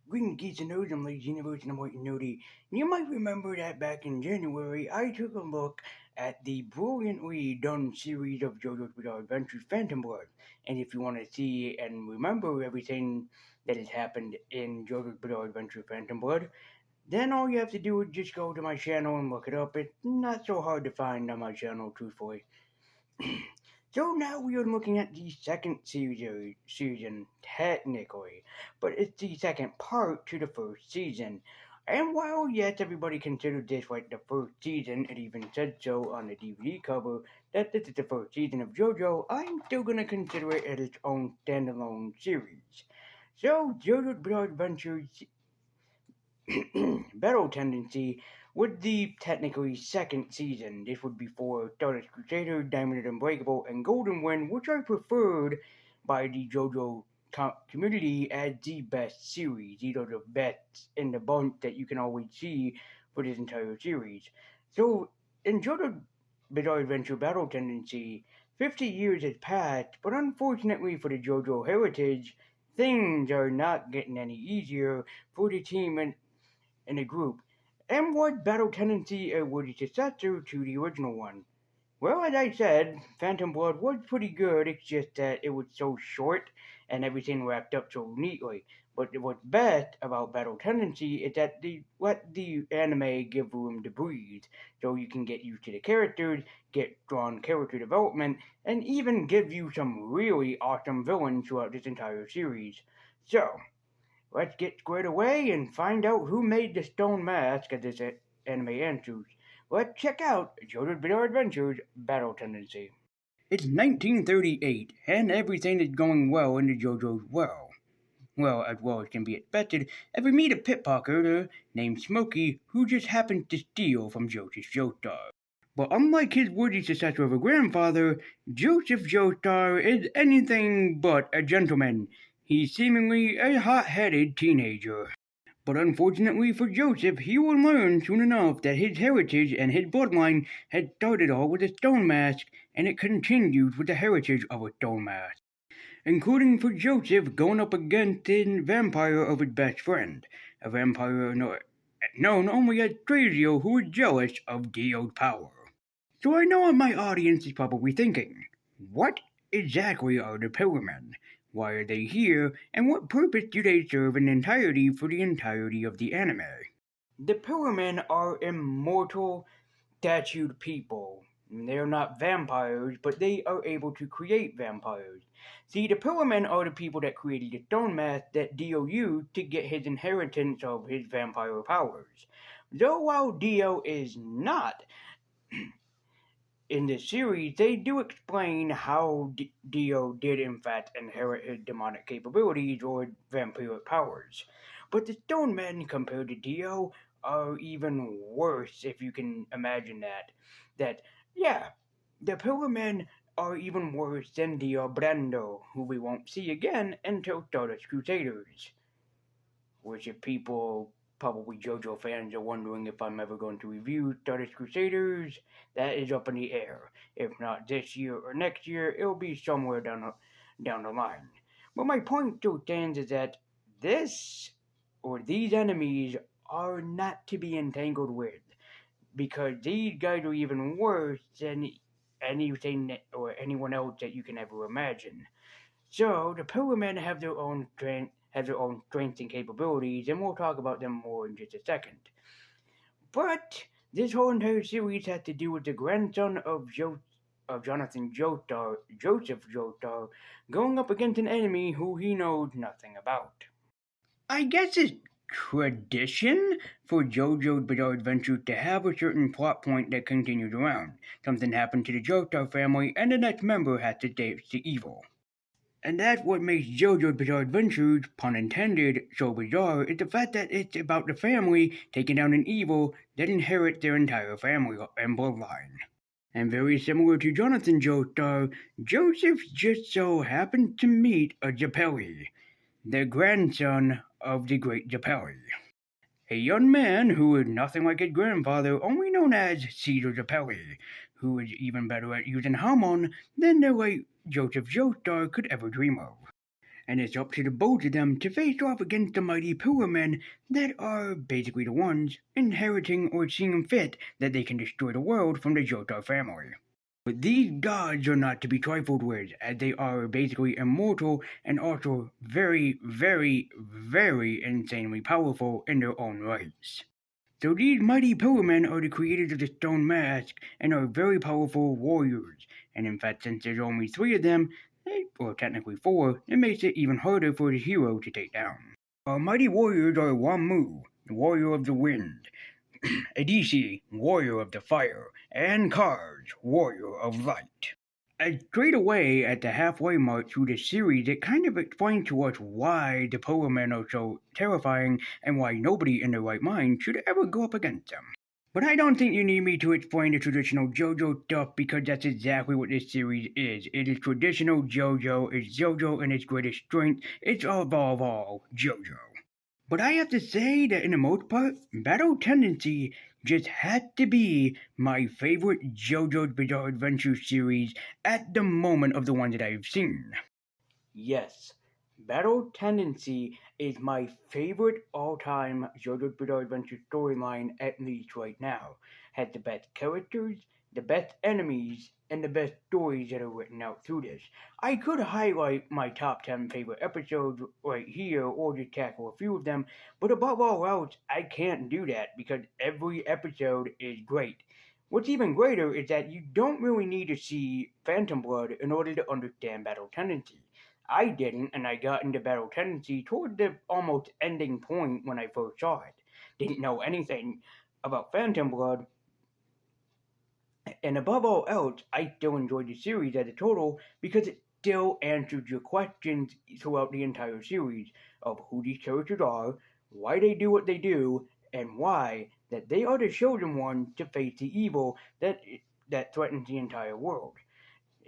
Greetings, geeks and nerds. I'm Ladies Universe and I'm White and Nerdy. You might remember that back in January, I took a look at the brilliantly done series of JoJo's Bizarre Adventures Phantom Blood. And if you want to see and remember everything that has happened in JoJo's Bizarre Adventures Phantom Blood, then all you have to do is just go to my channel and look it up. It's not so hard to find on my channel, truthfully. So now we are looking at the second season, technically, but it's the second part to the first season. And while yes, everybody considered this like the first season, it even said so on the DVD cover that this is the first season of JoJo, I'm still gonna consider it as its own standalone series. So JoJo's Bizarre Adventures Battle Tendency with the technically second season. This would be for Stardust Crusader, Diamond and Unbreakable, and Golden Wind, which are preferred by the JoJo community as the best series. These are the best in the bunch that you can always see for this entire series. So, in JoJo Bizarre Adventure Battle Tendency, 50 years has passed, but unfortunately for the JoJo heritage, things are not getting any easier for the team in a group, and was Battle Tendency a worthy successor to the original one? Well, as I said, Phantom Blood was pretty good, it's just that it was so short and everything wrapped up so neatly. But what's best about Battle Tendency is that they let the anime give room to breathe, so you can get used to the characters, get strong character development, and even give you some really awesome villains throughout this entire series. So, let's get squared away and find out who made the stone mask of this anime enters. Let's check out JoJo's Bizarre Adventures Battle Tendency. It's 1938, and everything is going well in the JoJo's world. As well as can be expected, if we meet a pickpocketer named Smokey who just happens to steal from Joseph Joestar. But unlike his worthy successor of a grandfather, Joseph Joestar is anything but a gentleman. He's seemingly a hot-headed teenager. But unfortunately for Joseph, he will learn soon enough that his heritage and his bloodline had started all with a stone mask, and it continues with the heritage of a stone mask. Including for Joseph going up against the vampire of his best friend, a vampire known only as Trazio, who is jealous of Dio's power. So I know what my audience is probably thinking. What exactly are the Pillarmen? Why are they here, and what purpose do they serve in entirety for the entirety of the anime? The Pillarmen are immortal, statued people. They're not vampires, but they are able to create vampires. See, the Pillarmen are the people that created the stone mask that Dio used to get his inheritance of his vampire powers. Though while Dio is not in this series, they do explain how Dio did in fact inherit his demonic capabilities or vampiric powers. But the Stone Men, compared to Dio, are even worse, if you can imagine that. Yeah, the Pillar Men are even worse than Dio Brando, who we won't see again until Stardust Crusaders. Which, if people, probably JoJo fans, are wondering if I'm ever going to review Stardust Crusaders, that is up in the air. If not this year or next year, it'll be somewhere down the line. But my point still stands is that these enemies are not to be entangled with, because these guys are even worse than anything or anyone else that you can ever imagine. So the Pillarmen have their own strengths and capabilities, and we'll talk about them more in just a second. But this whole entire series has to do with the grandson of Jonathan Joestar, Joseph Joestar, going up against an enemy who he knows nothing about. I guess it's tradition for JoJo's Bizarre Adventure to have a certain plot point that continues around. Something happened to the Joestar family, and the next member has to face the evil. And that's what makes JoJo's Bizarre Adventures, pun intended, so bizarre, is the fact that it's about the family taking down an evil that inherits their entire family and bloodline. And very similar to Jonathan Joestar, Joseph just so happened to meet a Japelli, the grandson of the great Japelli. A young man who is nothing like his grandfather, only known as Caesar Japelli, who is even better at using Hamon than the late Joseph Joestar could ever dream of. and it's up to the both of them to face off against the mighty pillar men that are basically the ones inheriting or seeing fit that they can destroy the world from the Joestar family. But these gods are not to be trifled with, as they are basically immortal and also very, very, very insanely powerful in their own rights. So these mighty pillarmen are the creators of the stone mask and are very powerful warriors. And in fact, since there's only 3 of them, or technically 4, it makes it even harder for the hero to take down. Our mighty warriors are Wamu, the warrior of the wind, Adisi, warrior of the fire, and Karj, warrior of light. And straight away at the halfway mark through the series, it kind of explains to us why the Polar Men are so terrifying and why nobody in their right mind should ever go up against them. But I don't think you need me to explain the traditional JoJo stuff because that's exactly what this series is. It is traditional JoJo, it's JoJo in its greatest strength, it's above all JoJo. But I have to say that in the most part, Battle Tendency just had to be my favorite JoJo's Bizarre Adventure series at the moment of the ones that I've seen. Yes, Battle Tendency is my favorite all-time JoJo's Bizarre Adventure storyline, at least right now. Has the best characters, the best enemies, and the best stories that are written out through this. I could highlight my top 10 favorite episodes right here or just tackle a few of them, but above all else, I can't do that because every episode is great. What's even greater is that you don't really need to see Phantom Blood in order to understand Battle Tendency. I didn't, and I got into Battle Tendency toward the almost ending point when I first saw it. Didn't know anything about Phantom Blood, and above all else, I still enjoyed the series as a total because it still answers your questions throughout the entire series of who these characters are, why they do what they do, and why that they are the chosen ones to face the evil that threatens the entire world.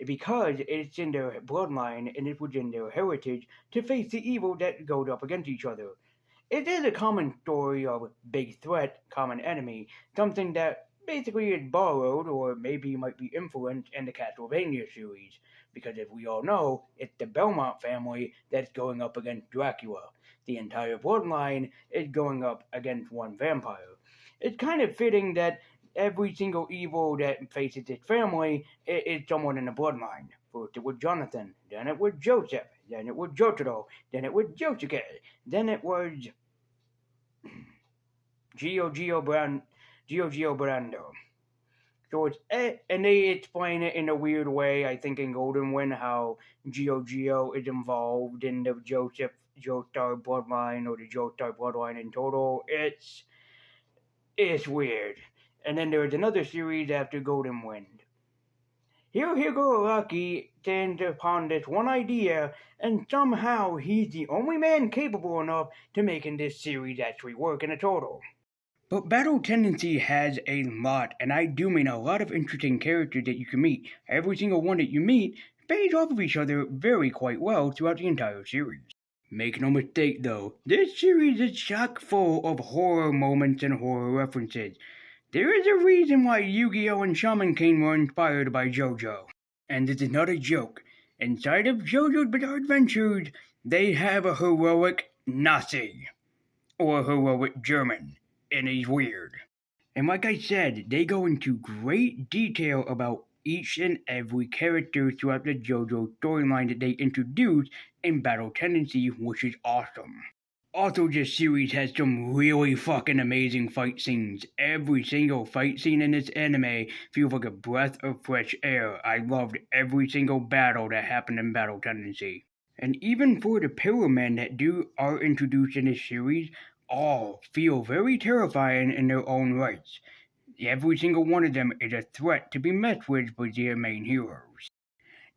Because it's in their bloodline and it was in their heritage to face the evil that goes up against each other. It is a common story of big threat, common enemy, something that basically is borrowed or maybe might be influenced in the Castlevania series, because as we all know, it's the Belmont family that's going up against Dracula. The entire bloodline is going up against one vampire. It's kind of fitting that every single evil that faces its family is someone in the bloodline. First it was Jonathan, then it was Joseph, then it was Jotaro, then it was Josuke, then it was Gio Brando. So it's and they explain it in a weird way. I think in Golden Wind how Gio is involved in the Joseph Joestar bloodline or the Joestar bloodline in total. It's weird. And then there's another series after Golden Wind. Hiro Araki stands upon this one idea, and somehow he's the only man capable enough to making this series actually work in a total. But Battle Tendency has a lot, and I do mean a lot of interesting characters that you can meet. Every single one that you meet plays off of each other very quite well throughout the entire series. Make no mistake though, this series is chock full of horror moments and horror references. There is a reason why Yu-Gi-Oh! And Shaman King were inspired by JoJo. And this is not a joke. Inside of JoJo's Bizarre Adventures, they have a heroic Nazi. Or a heroic German. And he's weird. And like I said, they go into great detail about each and every character throughout the JoJo storyline that they introduce in Battle Tendency, which is awesome. Also, this series has some really fucking amazing fight scenes. Every single fight scene in this anime feels like a breath of fresh air. I loved every single battle that happened in Battle Tendency. And even for the Pillar Men that are introduced in this series, all feel very terrifying in their own rights. Every single one of them is a threat to be messed with by their main heroes.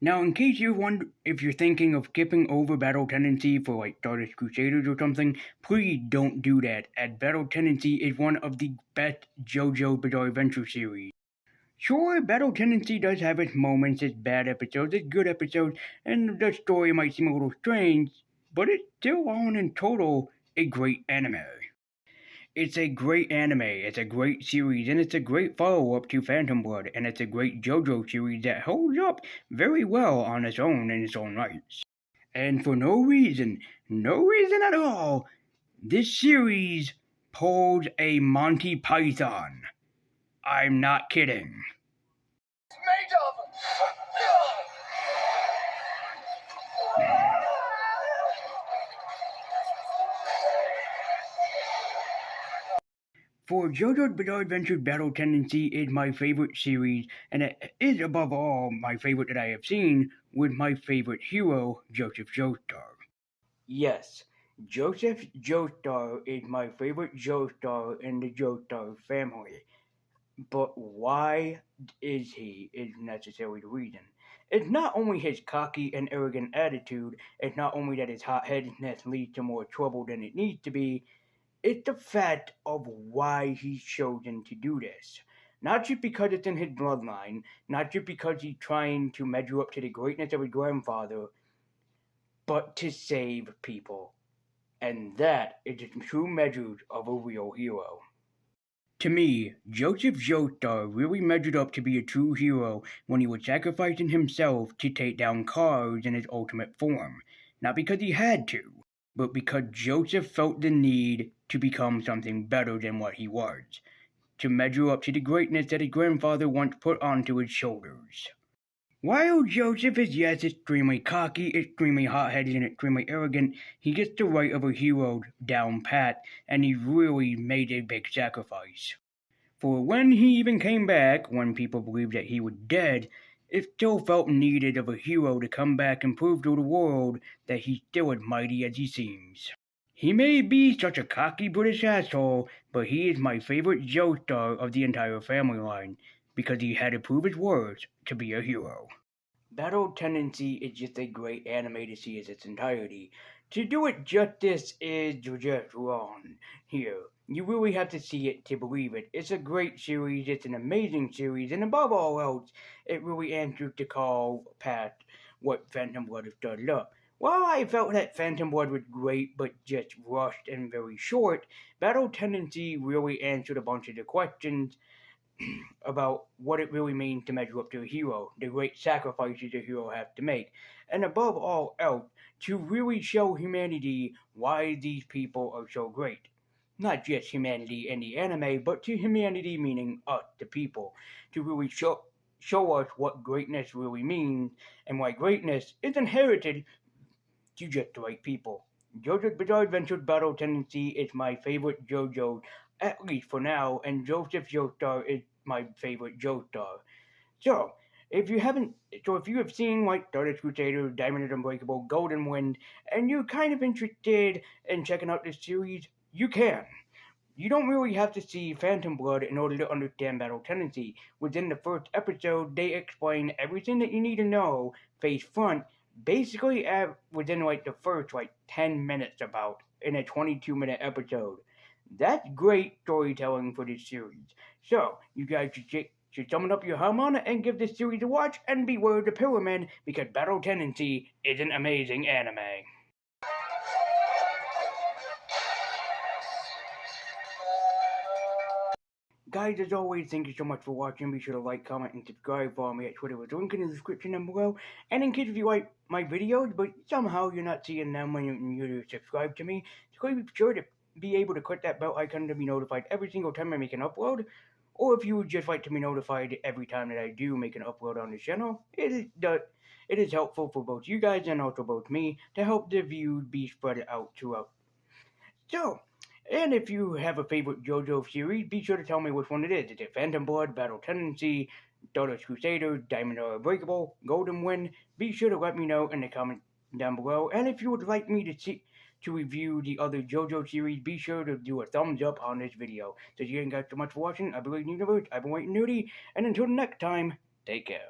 Now, in case you're wondering if you're thinking of skipping over Battle Tendency for like Stardust Crusaders or something, please don't do that, as Battle Tendency is one of the best JoJo's Bizarre Adventure series. Sure, Battle Tendency does have its moments, its bad episodes, its good episodes, and the story might seem a little strange, but it's still all in total a great anime. It's a great anime, it's a great series, and it's a great follow-up to Phantom Blood, and it's a great JoJo series that holds up very well on its own in its own rights. And for no reason, no reason at all, this series pulls a Monty Python. I'm not kidding. Made of. For JoJo's Bizarre Adventure Battle Tendency is my favorite series, and it is above all my favorite that I have seen, with my favorite hero, Joseph Joestar. Yes, Joseph Joestar is my favorite Joestar in the Joestar family. But why is necessarily the reason. It's not only his cocky and arrogant attitude, it's not only that his hot headedness leads to more trouble than it needs to be, it's the fact of why he's chosen to do this. Not just because it's in his bloodline, not just because he's trying to measure up to the greatness of his grandfather, but to save people. And that is the true measure of a real hero. To me, Joseph Joestar really measured up to be a true hero when he was sacrificing himself to take down cars in his ultimate form. Not because he had to, but because Joseph felt the need to become something better than what he was, to measure up to the greatness that his grandfather once put onto his shoulders. While Joseph is, yes, extremely cocky, extremely hot-headed, and extremely arrogant, he gets the right of a hero down pat, and he really made a big sacrifice. For when he even came back, when people believed that he was dead, it still felt needed of a hero to come back and prove to the world that he's still as mighty as he seems. He may be such a cocky British asshole, but he is my favorite Joestar of the entire family line, because he had to prove his worth to be a hero. Battle Tendency is just a great anime to see in its entirety. To do it justice is just wrong here. You really have to see it to believe it. It's a great series, it's an amazing series, and above all else, it really answers the call past what Phantom Blood has started up. While I felt that Phantom Blood was great but just rushed and very short, Battle Tendency really answered a bunch of the questions about what it really means to measure up to a hero, the great sacrifices a hero has to make, and above all else, to really show humanity why these people are so great. Not just humanity in the anime, but to humanity meaning us, the people, to really show us what greatness really means and why greatness is inherited to just the right people. JoJo's Bizarre Adventure Battle Tendency is my favorite JoJo, at least for now, and Joseph Joestar is my favorite Joestar. So, if you have seen like Stardust Crusader, Diamond and Unbreakable, Golden Wind, and you're kind of interested in checking out this series, you can. You don't really have to see Phantom Blood in order to understand Battle Tendency. Within the first episode, they explain everything that you need to know face front, basically within like the first 10 minutes about in a 22-minute episode. That's great storytelling for this series. So, you guys should summon up your harmona and give this series a watch, and beware of the Pyramid, because Battle Tendency is an amazing anime. Guys, as always, thank you so much for watching. Be sure to like, comment, and subscribe. Follow me at Twitter with a link in the description down below. And in case if you like my videos, but somehow you're not seeing them when you subscribe to me, so be sure to be able to click that bell icon to be notified every single time I make an upload. Or if you would just like to be notified every time that I do make an upload on the channel, it is helpful for both you guys and also both me to help the views be spread out throughout. So, and if you have a favorite JoJo series, be sure to tell me which one it is. Is it Phantom Blood, Battle Tendency, Stardust Crusader, Diamond or Unbreakable, Golden Wind? Be sure to let me know in the comments down below. And if you would like me to review the other JoJo series, be sure to do a thumbs up on this video. So thank you guys so much for watching. I believe in the universe. I've been waiting, Nudie. And until next time, take care.